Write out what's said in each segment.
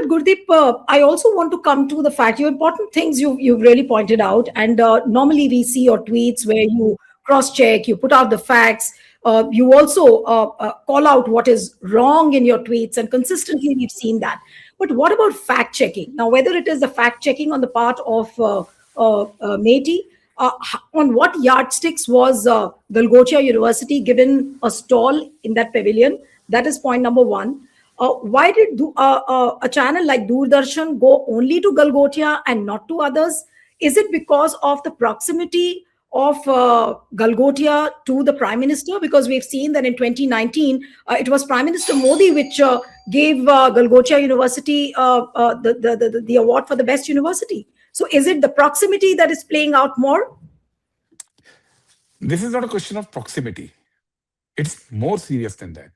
Gurdeep, I also want to come to the fact, your important things you've really pointed out. And normally we see your tweets where you cross check, you put out the facts, you also call out what is wrong in your tweets, and consistently we've seen that. But what about fact checking? Now, whether it is the fact checking on the part of Meti, on what yardsticks was Galgotia University given a stall in that pavilion? That is point number one. Why did a channel like Doordarshan go only to Galgotia and not to others? Is it because of the proximity of Galgotia to the Prime Minister? Because we've seen that in 2019, it was Prime Minister Modi which gave Galgotia University the award for the best university. So is it the proximity that is playing out more? This is not a question of proximity. It's more serious than that.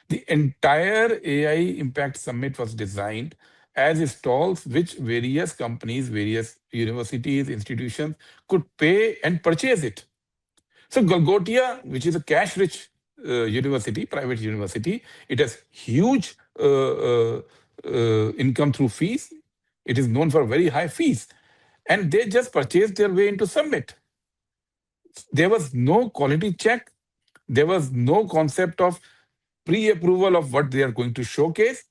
The entire AI Impact Summit was designed as stalls which various companies, various universities, institutions could pay and purchase it. So Galgotia, which is a cash-rich university, private university, it has huge income through fees. It is known for very high fees. And they just purchased their way into Summit. There was no quality check. There was no concept of pre-approval of what they are going to showcase.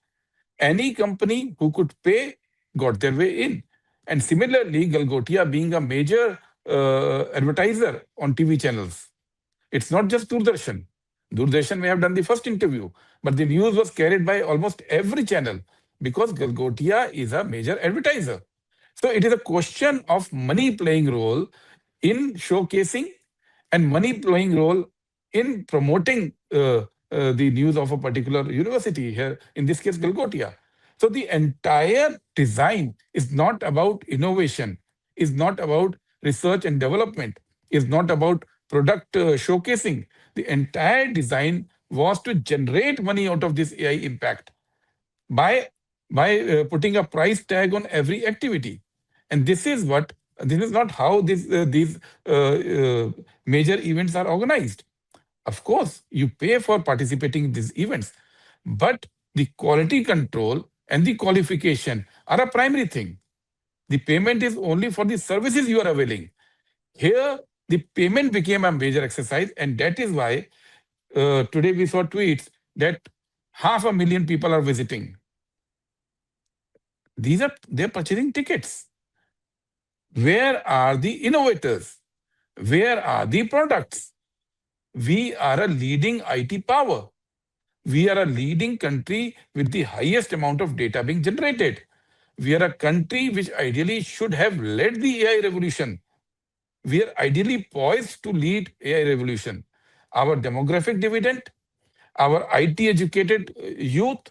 Any company who could pay got their way in. And similarly, Galgotia being a major advertiser on TV channels. It's not just Doordarshan. Doordarshan may have done the first interview, but the news was carried by almost every channel because Galgotia is a major advertiser. So it is a question of money playing role in showcasing and money playing role in promoting the news of a particular university, here in this case Galgotia. So the entire design is not about innovation, is not about research and development, is not about product showcasing. The entire design was to generate money out of this AI impact by putting a price tag on every activity. And this is not how these major events are organized. Of course, you pay for participating in these events, but the quality control and the qualification are a primary thing. The payment is only for the services you are availing. Here, the payment became a major exercise, and that is why today we saw tweets that 500,000 people are visiting. They're purchasing tickets. Where are the innovators? Where are the products? We are a leading IT power. We are a leading country with the highest amount of data being generated. We are a country which ideally should have led the AI revolution. We are ideally poised to lead AI revolution. Our demographic dividend, our IT educated youth,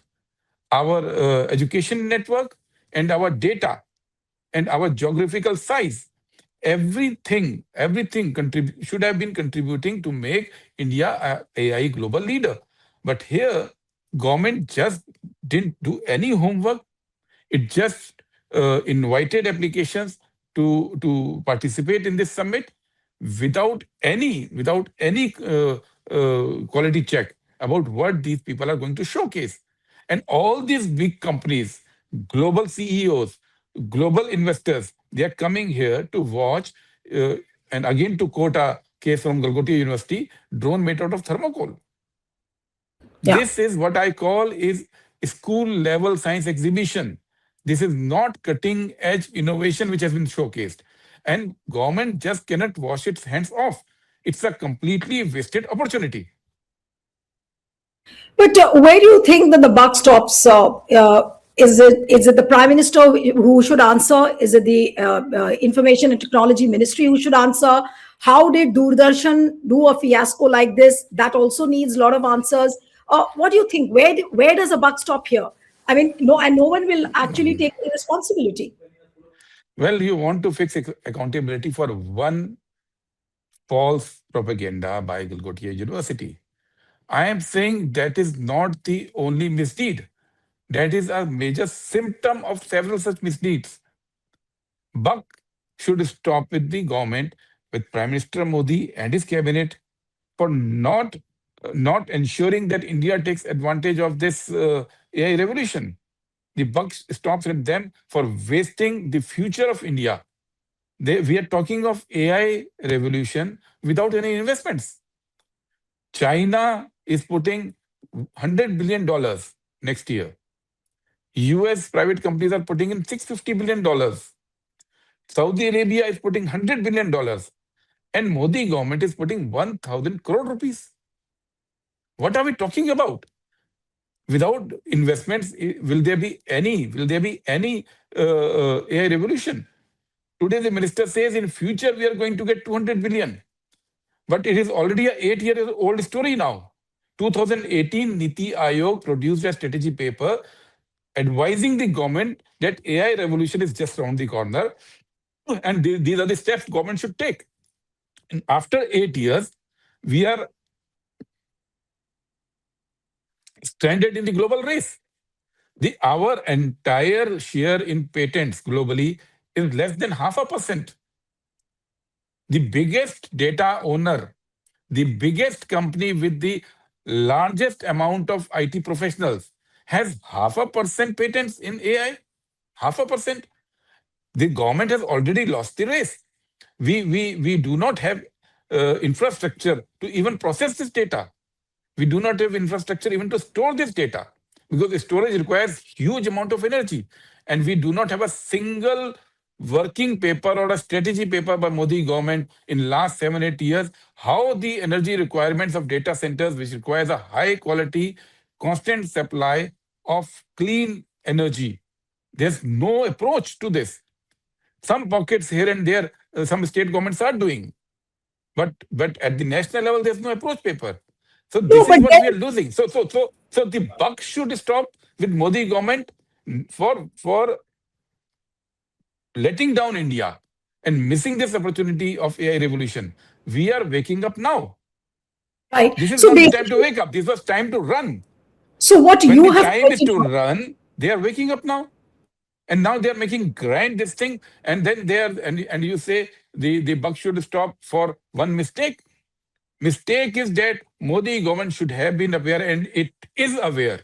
our education network, and our data and our geographical size, everything should have been contributing to make India a AI global leader. But here, government just didn't do any homework. It just invited applications to participate in this summit without any quality check about what these people are going to showcase. And all these big companies, global CEOs, global investors, they are coming here to watch. And again, to quote a case from Galgotia University, drone made out of thermocol. Yeah. This is what I call is school level science exhibition. This is not cutting edge innovation which has been showcased. And government just cannot wash its hands off. It's a completely wasted opportunity. But where do you think that the buck stops? Is it the Prime Minister who should answer? Is it the Information and Technology Ministry who should answer? How did Doordarshan do a fiasco like this? That also needs a lot of answers. What do you think? Where does the buck stop here? I mean, no one will actually take the responsibility. Well, you want to fix accountability for one false propaganda by Galgotia University. I am saying that is not the only misdeed. That is a major symptom of several such misdeeds. Buck should stop with the government, with Prime Minister Modi and his cabinet, for not ensuring that India takes advantage of this AI revolution. The buck stops at them for wasting the future of India. We are talking of AI revolution without any investments. China is putting $100 billion next year. US private companies are putting in $650 billion. Saudi Arabia is putting $100 billion. And Modi government is putting 1,000 crore rupees. What are we talking about? Without investments, will there be any AI revolution? Today, the minister says in future we are going to get 200 billion. But it is already a 8-year old story now. 2018, Niti Aayog produced a strategy paper advising the government that AI revolution is just around the corner, and these are the steps government should take. And after 8 years, we are stranded in the global race. Our entire share in patents globally is less than 0.5%. The biggest data owner, the biggest company with the largest amount of IT professionals, has 0.5% patents in AI. 0.5%. The government has already lost the race. We do not have infrastructure to even process this data. We do not have infrastructure even to store this data, because the storage requires huge amount of energy, and we do not have a single working paper or a strategy paper by Modi government in last 7-8 years how the energy requirements of data centers, which requires a high quality constant supply of clean energy. There's no approach to this. Some pockets here and there, some state governments are doing, but at the national level, there's no approach paper. So No, this is but what we are then, losing. So the buck should stop with Modi government for letting down India and missing this opportunity of AI revolution. We are waking up now. right. This is So not the time to basically, wake up. This was time to run. so what When you the have time is pointed to out, run, they are waking up now. And now they are making grand this thing, and then they are and you say the buck should stop for one mistake. Mistake is that Modi government should have been aware, and it is aware.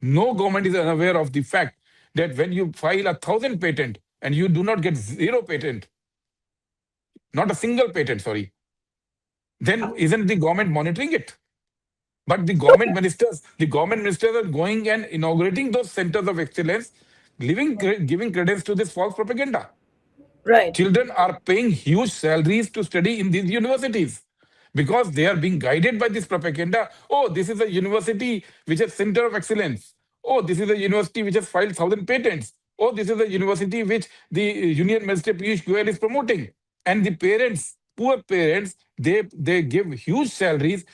No government is unaware of the fact that when you file 1,000 patent and you do not get zero patent, not a single patent, sorry, then isn't the government monitoring it? But the government ministers are going and inaugurating those centers of excellence, giving credence to this false propaganda. right? Children are paying huge salaries to study in these universities because they are being guided by this propaganda. Oh, this is a university which is center of excellence. Oh, this is a university which has filed 1,000 patents. Oh, this is a university which the Union Minister Piyush Goyal is promoting. And the parents, poor parents, they give huge salaries,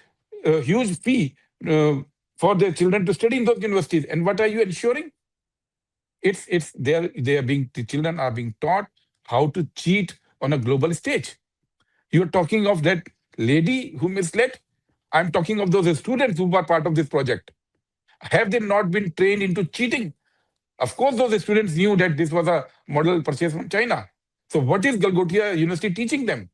huge fee for their children to study in those universities. And what are you ensuring? It's they are being the children are being taught how to cheat on a global stage. You're talking of that lady who misled. I'm talking of those students who were part of this project. Have they not been trained into cheating? Of course, those students knew that this was a model purchase from China. So, what is Galgotia University teaching them?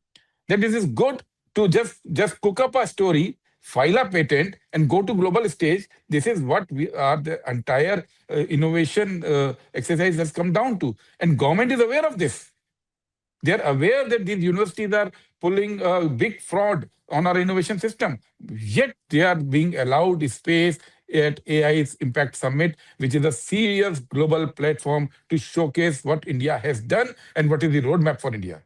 That this is good to just cook up a story, file a patent, and go to global stage. This is what we are the entire innovation exercise has come down to, and government is aware of this. They are aware that these universities are pulling a big fraud on our innovation system. Yet they are being allowed space at AI's Impact Summit, which is a serious global platform to showcase what India has done and what is the roadmap for India.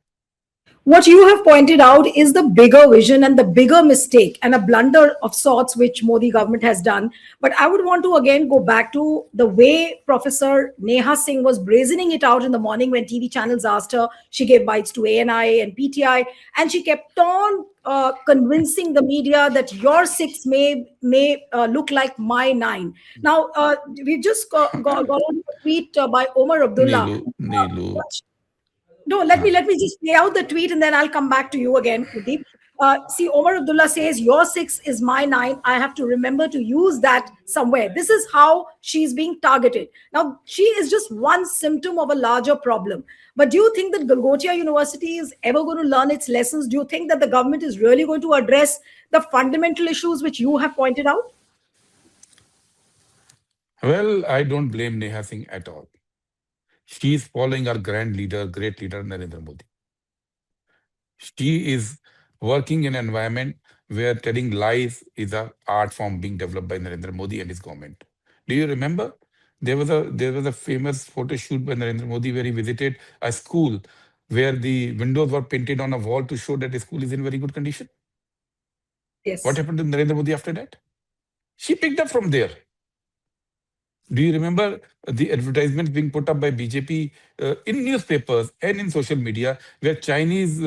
What you have pointed out is the bigger vision and the bigger mistake and a blunder of sorts which Modi government has done. But I would want to again go back to the way Professor Neha Singh was brazening it out in the morning when TV channels asked her. She gave bites to ANI and PTI, and she kept on convincing the media that your six may look like my nine. Now we've just got on a tweet by Omar Abdullah. Neelu. No, let me just play out the tweet and then I'll come back to you again, Pradeep. See, Omar Abdullah says, your six is my nine. I have to remember to use that somewhere. This is how she's being targeted. Now, she is just one symptom of a larger problem. But do you think that Galgotia University is ever going to learn its lessons? Do you think that the government is really going to address the fundamental issues which you have pointed out? Well, I don't blame Neha Singh at all. She is following our grand leader, great leader Narendra Modi. She is working in an environment where telling lies is a art form being developed by Narendra Modi and his government. Do you remember? There was a famous photo shoot by Narendra Modi where he visited a school where the windows were painted on a wall to show that the school is in very good condition. What Yes. happened to Narendra Modi after that? She picked up from there. Do you remember the advertisements being put up by BJP in newspapers and in social media where Chinese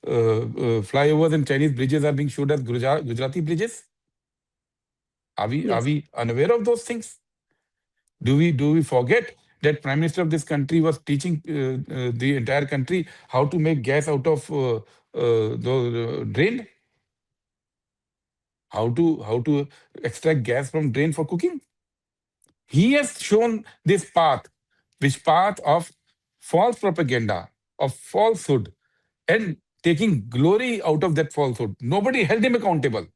flyovers and Chinese bridges are being showed as Gujarati bridges? Are Yes. we unaware of those things? Do we forget that Prime Minister of this country was teaching the entire country how to make gas out of the drain, how to extract gas from drain for cooking? He has shown this path, which path of false propaganda, of falsehood, and taking glory out of that falsehood. Nobody held him accountable.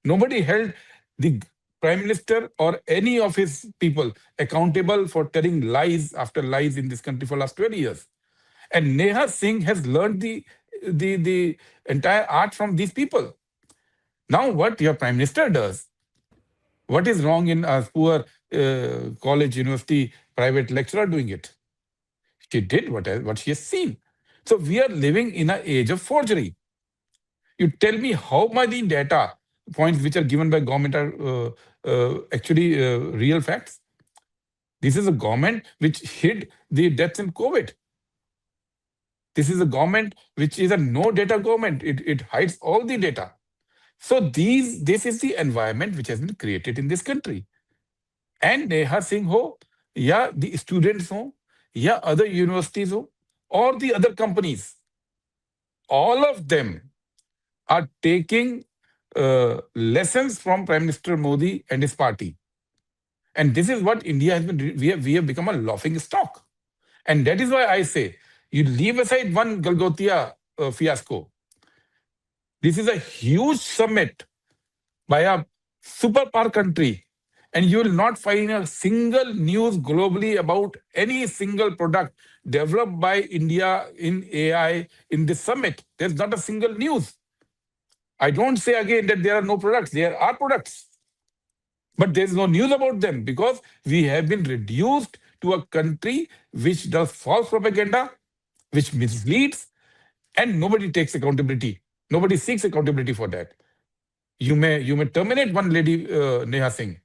Nobody held the prime minister or any of his people accountable for telling lies after lies in this country for last 20 years. And Neha Singh has learned the entire art from these people. Now, what your prime minister does, what is wrong in a poor college, university, private lecturer doing it? She did what she has seen. So we are living in an age of forgery. You tell me how many data points which are given by government are actually real facts. This is a government which hid the deaths in COVID. This is a government which is a no data government. It hides all the data. So this is the environment which has been created in this country. And Neha Singh ho, या the students ho, या other universities ho, or the other companies, all of them are taking lessons from Prime Minister Modi and his party. And this is what India has been, we have become a laughing stock. And that is why I say, you leave aside one Galgotia fiasco. This is a huge summit by a superpower country. And you will not find a single news globally about any single product developed by India in AI in this summit. There's not a single news. I don't say again that there are no products. There are products. But there's no news about them because we have been reduced to a country which does false propaganda, which misleads, and nobody takes accountability. Nobody seeks accountability for that. You may terminate one lady, Neha Singh,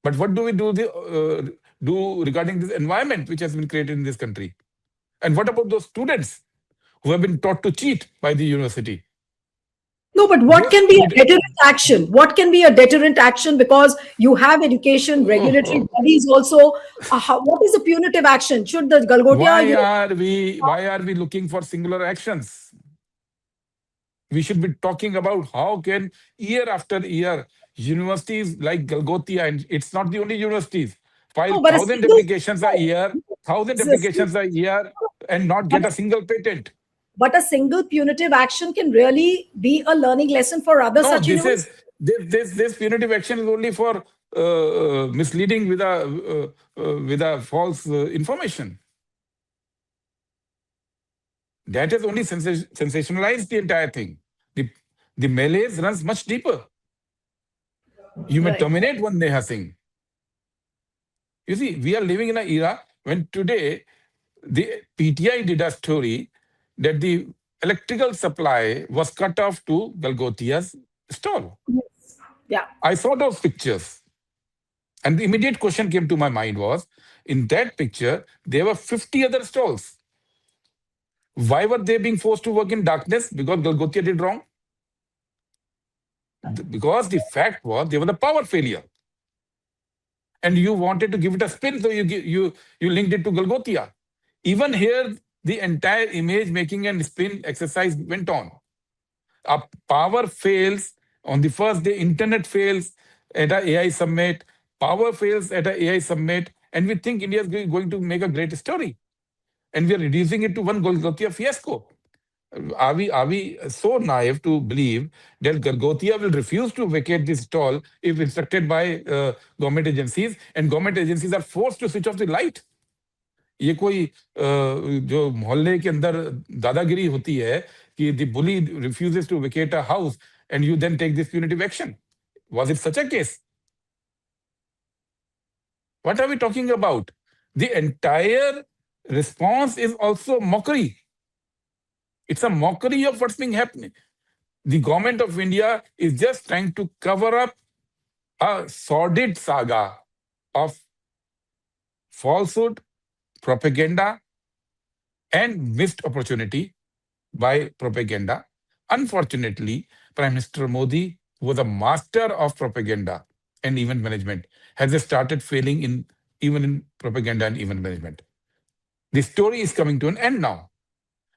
but what do we do regarding this environment which has been created in this country? And what about those students who have been taught to cheat by the university? No, but what Those can be a students. deterrent action? What can be a deterrent action? Because you have education, regulatory bodies also. What is a punitive action? Should the Galgotia, Why are we looking for singular actions? We should be talking about how can year after year universities like Galgotia, and it's not the only universities, file no, but a thousand single, applications a year, thousand it's a single- applications a year, and not but get a single patent. but a single punitive action can really be a learning lesson for other No, such this is universities. this punitive action is only for misleading with a false information. That has only sensationalized the entire thing. The the malaise runs much deeper. You may Right. terminate one Neha Singh. You see, we are living in an era when today the PTI did a story that the electrical supply was cut off to Galgotias stall. Yes. Yeah. I saw those pictures, and the immediate question came to my mind was, in that picture, there were 50 other stalls. Why were they being forced to work in darkness? Because Galgotia did wrong? Because the fact was there was a power failure. And you wanted to give it a spin, so you linked it to Galgotia. Even here, the entire image making and spin exercise went on. Our power fails on the first day. Internet fails at a AI summit. Power fails at a AI summit, and we think India is going to make a great story, and we are reducing it to one Galgotia fiasco. Are we so naive to believe that Gargotia will refuse to vacate this stall if instructed by government agencies, and government agencies are forced to switch off the light? ये कोई जो मोहल्ले के अंदर दादागिरी होती है कि the bully refuses to vacate a house and you then take this punitive action. Was it such a case? What are we talking about? The entire response is also mockery. It's a mockery of what's being happening. The government of India is just trying to cover up a sordid saga of falsehood, propaganda, and missed opportunity by propaganda. Unfortunately, Prime Minister Modi, who was a master of propaganda and event management, has started failing in even in propaganda and event management. The story is coming to an end now,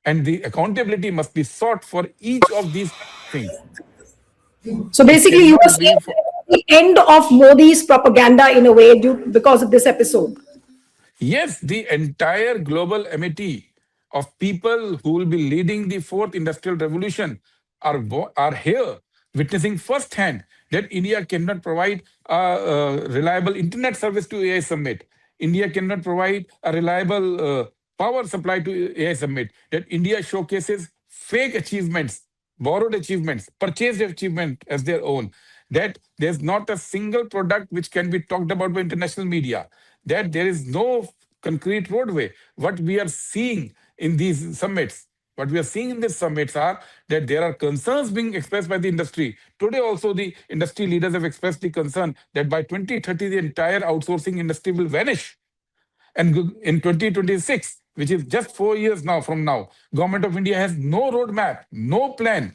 and the accountability must be sought for each of these things. So It basically, you were cannot be saying for, that the end of Modi's propaganda in a way because of this episode. yes, the entire global amity of people who will be leading the fourth industrial revolution are here, witnessing firsthand that India cannot provide a reliable internet service to AI Summit. India cannot provide a reliable power supply to AI Summit. That India showcases fake achievements, borrowed achievements, purchased achievement as their own. That there's not a single product which can be talked about by international media, that there is no concrete roadway. What we are seeing in these summits, what we are seeing in these summits are that there are concerns being expressed by the industry. Today also the industry leaders have expressed the concern that by 2030 the entire outsourcing industry will vanish. And in 2026, which is just 4 years now from now, Government of India has no roadmap, no plan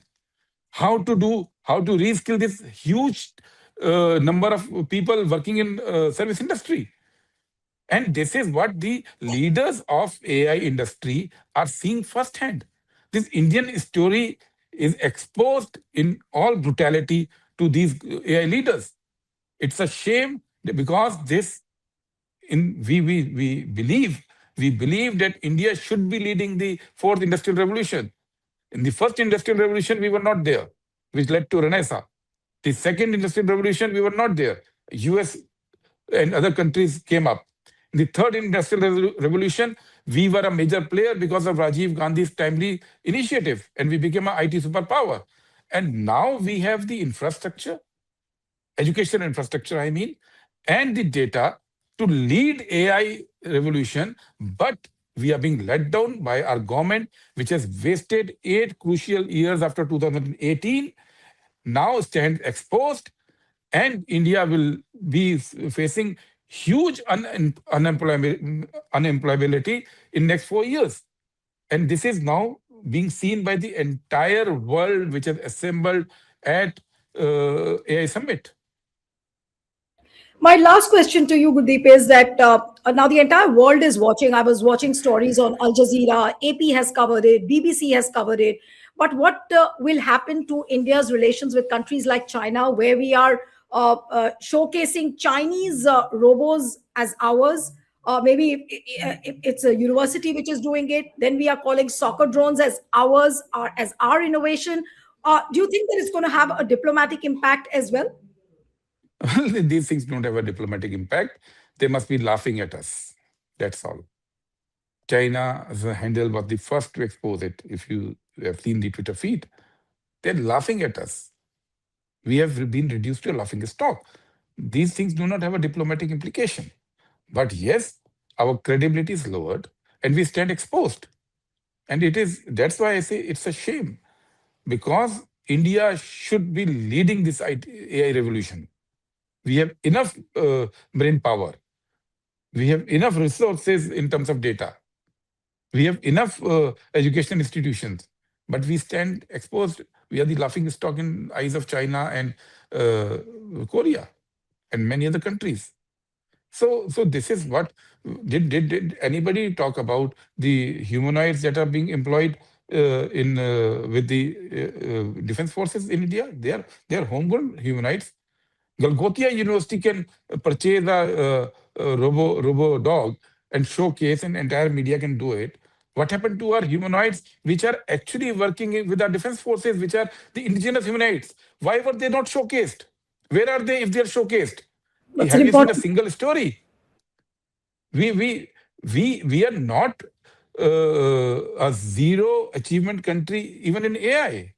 how to reskill this huge number of people working in service industry. And this is what the leaders of AI industry are seeing firsthand. This Indian story is exposed in all brutality to these AI leaders. It's a shame because this in we believe that India should be leading the fourth industrial revolution. In the first industrial revolution, we were not there, which led to Renaissance. The second industrial revolution, we were not there. US and other countries came up. In the third industrial revolution, we were a major player because of Rajiv Gandhi's timely initiative, and we became an IT superpower. And now we have the infrastructure, education infrastructure, I mean, and the data to lead AI revolution, but we are being let down by our government, which has wasted 8 crucial years after 2018, now stands exposed, and India will be facing huge unemployability in next 4 years. And this is now being seen by the entire world, which has assembled at AI Summit. My last question to you, Gurdeep, is that now the entire world is watching. I was watching stories on Al Jazeera, AP has covered it, BBC has covered it. But what will happen to India's relations with countries like China, where we are showcasing Chinese robos as ours? Maybe if it's a university which is doing it, then we are calling soccer drones as ours, as our innovation. Do you think that it's going to have a diplomatic impact as well? These things don't have a diplomatic impact. They must be laughing at us. That's all. China, as a handle, was the first to expose it. If you have seen the Twitter feed, they're laughing at us. We have been reduced to a laughing stock. These things do not have a diplomatic implication. But yes, our credibility is lowered and we stand exposed. And that's why I say it's a shame, because India should be leading this AI revolution. We have enough brain power. We have enough resources in terms of data. We have enough education institutions, but we stand exposed. We are the laughing stock in eyes of China and Korea and many other countries. So this is what did anybody talk about the humanoids that are being employed in with the defense forces in India? They are homegrown humanoids. Galgotia University can purchase a robo dog and showcase, and entire media can do it. What happened to our humanoids, which are actually working with our defense forces, which are the indigenous humanoids? Why were they not showcased? Where are they if they are showcased? That's an Have you seen a important. single story? We we we are not a zero achievement country even in AI.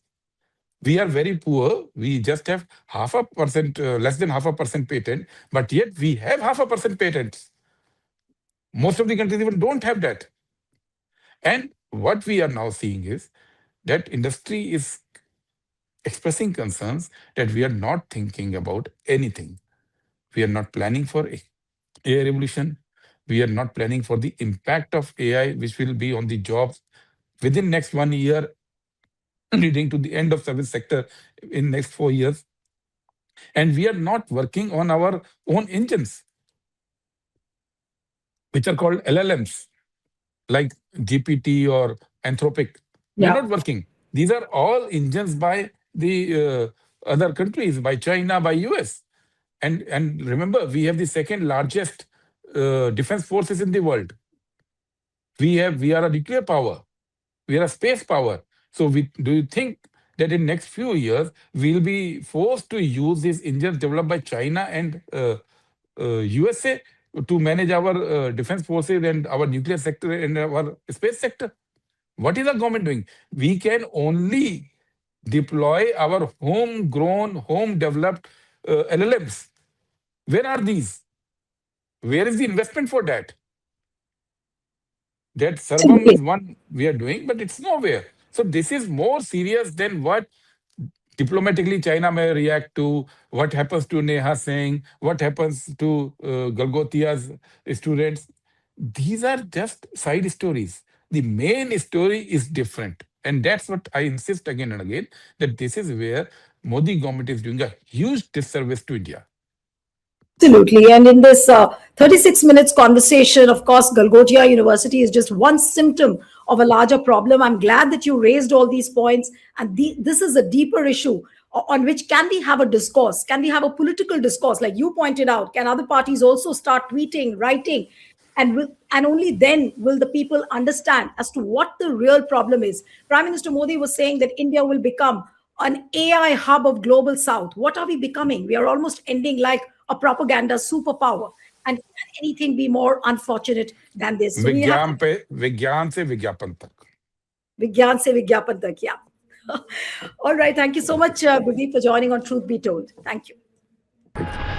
We are very poor. We just have half a percent, less than half a percent patent, but yet we have half a percent patents. Most of the countries even don't have that. And what we are now seeing is that industry is expressing concerns that we are not thinking about anything. We are not planning for AI revolution. We are not planning for the impact of AI, which will be on the jobs within next 1 year, leading to the end of service sector in next 4 years. And we are not working on our own engines, which are called LLMs, like GPT or Anthropic. We are Yeah. not working. These are all engines by the other countries, by China, by US. And remember, we have the second largest defense forces in the world. We are a nuclear power. We are a space power. So do you think that in next few years we'll be forced to use these engines developed by China and USA to manage our defense forces and our nuclear sector and our space sector? What is the government doing? We can only deploy our homegrown, home developed LLMs. Where are these? Where is the investment for that? That Sarvam Absolutely. is one we are doing, but it's nowhere. So this is more serious than what diplomatically China may react to, what happens to Neha Singh, what happens to Galgotias students. These are just side stories. The main story is different. And that's what I insist again and again, that this is where Modi government is doing a huge disservice to India. Absolutely. And in this 36 minutes conversation, of course, Galgotia University is just one symptom of a larger problem. I'm glad that you raised all these points. And this is a deeper issue on which can we have a discourse? Can we have a political discourse? Like you pointed out, can other parties also start tweeting, writing? And only then will the people understand as to what the real problem is. Prime Minister Modi was saying that India will become an AI hub of global south. What are we becoming? We are almost ending like a propaganda superpower. And can anything be more unfortunate than this? So we have to विज्ञान से विज्ञापन तक. Vigyan se Vigyapan tak, yeah. All right. Thank you so much, Gurdeep, for joining on Truth Be Told. Thank you. Thank you.